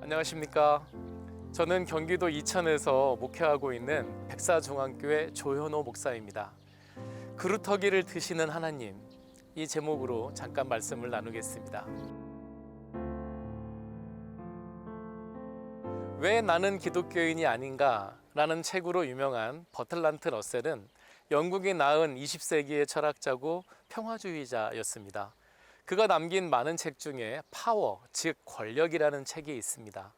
안녕하십니까. 저는 경기도 이천에서 목회하고 있는 백사중앙교회 조현호 목사입니다. 그루터기를 드시는 하나님, 이 제목으로 잠깐 말씀을 나누겠습니다. 왜 나는 기독교인이 아닌가? 라는 책으로 유명한 버틀란트 러셀은 영국이 낳은 20세기의 철학자고 평화주의자였습니다. 그가 남긴 많은 책 중에 파워, 즉 권력이라는 책이 있습니다.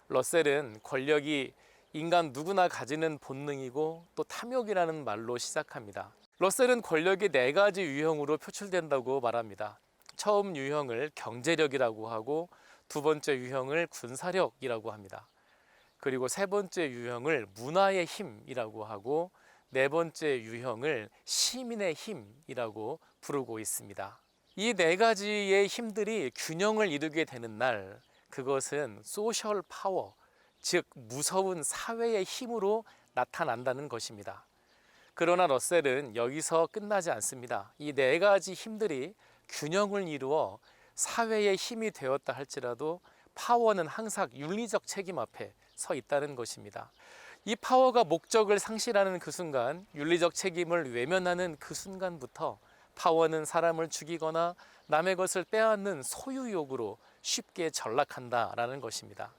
러셀은 권력이 인간 누구나 가지는 본능이고 또 탐욕이라는 말로 시작합니다. 러셀은 권력이 4가지 유형으로 표출된다고 말합니다. 처음 유형을 경제력이라고 하고, 두 번째 유형을 군사력이라고 합니다. 그리고 세 번째 유형을 문화의 힘이라고 하고, 네 번째 유형을 시민의 힘이라고 부르고 있습니다. 이 4가지의 힘들이 균형을 이루게 되는 날, 그것은 소셜 파워, 즉 무서운 사회의 힘으로 나타난다는 것입니다. 그러나 러셀은 여기서 끝나지 않습니다. 이 4가지 힘들이 균형을 이루어 사회의 힘이 되었다 할지라도 파워는 항상 윤리적 책임 앞에 서 있다는 것입니다. 이 파워가 목적을 상실하는 그 순간, 윤리적 책임을 외면하는 그 순간부터 파워는 사람을 죽이거나 남의 것을 빼앗는 소유욕으로 쉽게 전락한다라는 것입니다.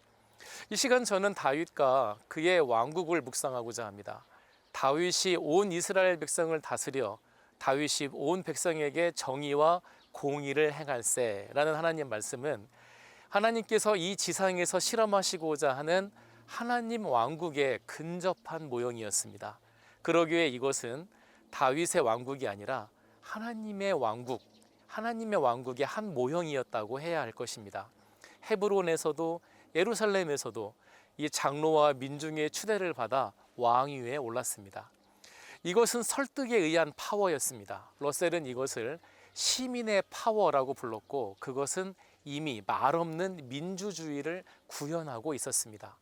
이 시간 저는 다윗과 그의 왕국을 묵상하고자 합니다. 다윗이 온 이스라엘 백성을 다스려 다윗이 온 백성에게 정의와 공의를 행할세라는 하나님 말씀은 하나님께서 이 지상에서 실험하시고자 하는 하나님 왕국에 근접한 모형이었습니다. 그러기에 이것은 다윗의 왕국이 아니라 하나님의 왕국, 하나님의 왕국의 한 모형이었다고 해야 할 것입니다. 헤브론에서도 예루살렘에서도 이 장로와 민중의 추대를 받아 왕위에 올랐습니다. 이것은 설득에 의한 파워였습니다. 러셀은 이것을 시민의 파워라고 불렀고, 그것은 이미 말없는 민주주의를 구현하고 있었습니다.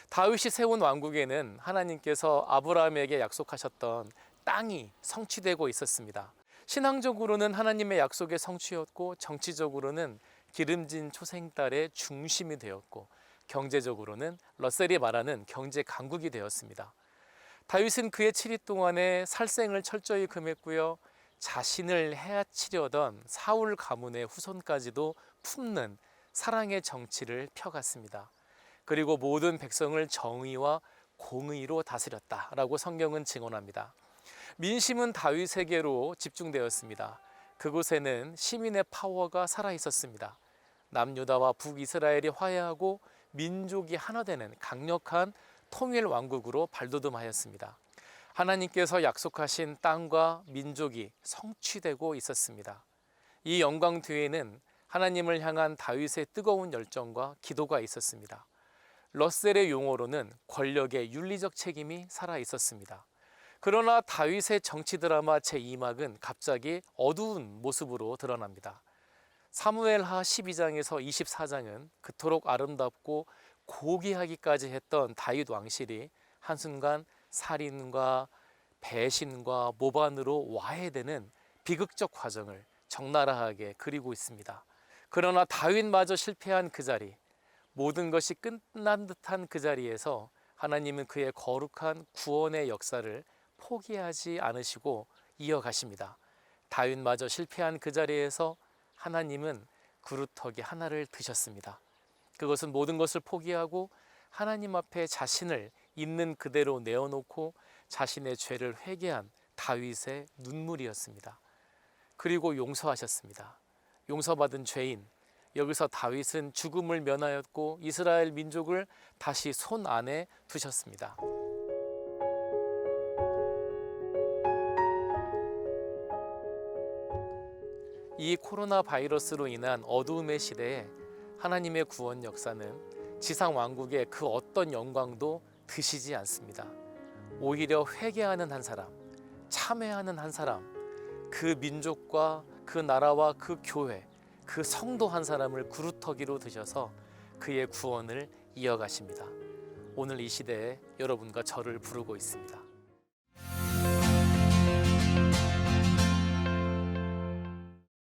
다윗이 세운 왕국에는 하나님께서 아브라함에게 약속하셨던 땅이 성취되고 있었습니다. 신앙적으로는 하나님의 약속의 성취였고, 정치적으로는 기름진 초생딸의 중심이 되었고, 경제적으로는 러셀이 말하는 경제 강국이 되었습니다. 다윗은 그의 7위 동안에 살생을 철저히 금했고요, 자신을 해치려던 사울 가문의 후손까지도 품는 사랑의 정치를 펴갔습니다. 그리고 모든 백성을 정의와 공의로 다스렸다라고 성경은 증언합니다. 민심은 다윗에게로 집중되었습니다. 그곳에는 시민의 파워가 살아 있었습니다. 남유다와 북이스라엘이 화해하고 민족이 하나 되는 강력한 통일 왕국으로 발돋움하였습니다. 하나님께서 약속하신 땅과 민족이 성취되고 있었습니다. 이 영광 뒤에는 하나님을 향한 다윗의 뜨거운 열정과 기도가 있었습니다. 러셀의 용어로는 권력의 윤리적 책임이 살아 있었습니다. 그러나 다윗의 정치 드라마 제2막은 갑자기 어두운 모습으로 드러납니다. 사무엘하 12장에서 24장은 그토록 아름답고 고귀하기까지 했던 다윗 왕실이 한순간 살인과 배신과 모반으로 와해되는 비극적 과정을 적나라하게 그리고 있습니다. 그러나 다윗마저 실패한 그 자리, 모든 것이 끝난 듯한 그 자리에서 하나님은 그의 거룩한 구원의 역사를 포기하지 않으시고 이어가십니다. 다윗마저 실패한 그 자리에서 하나님은 그루터기 하나를 드셨습니다. 그것은 모든 것을 포기하고 하나님 앞에 자신을 있는 그대로 내어놓고 자신의 죄를 회개한 다윗의 눈물이었습니다. 그리고 용서하셨습니다. 용서받은 죄인, 여기서 다윗은 죽음을 면하였고 이스라엘 민족을 다시 손 안에 두셨습니다. 이 코로나 바이러스로 인한 어두움의 시대에 하나님의 구원 역사는 지상 왕국의 그 어떤 영광도 드시지 않습니다. 오히려 회개하는 한 사람, 참회하는 한 사람, 그 민족과 그 나라와 그 교회, 그 성도 한 사람을 그루터기로 드셔서 그의 구원을 이어가십니다. 오늘 이 시대에 여러분과 저를 부르고 있습니다.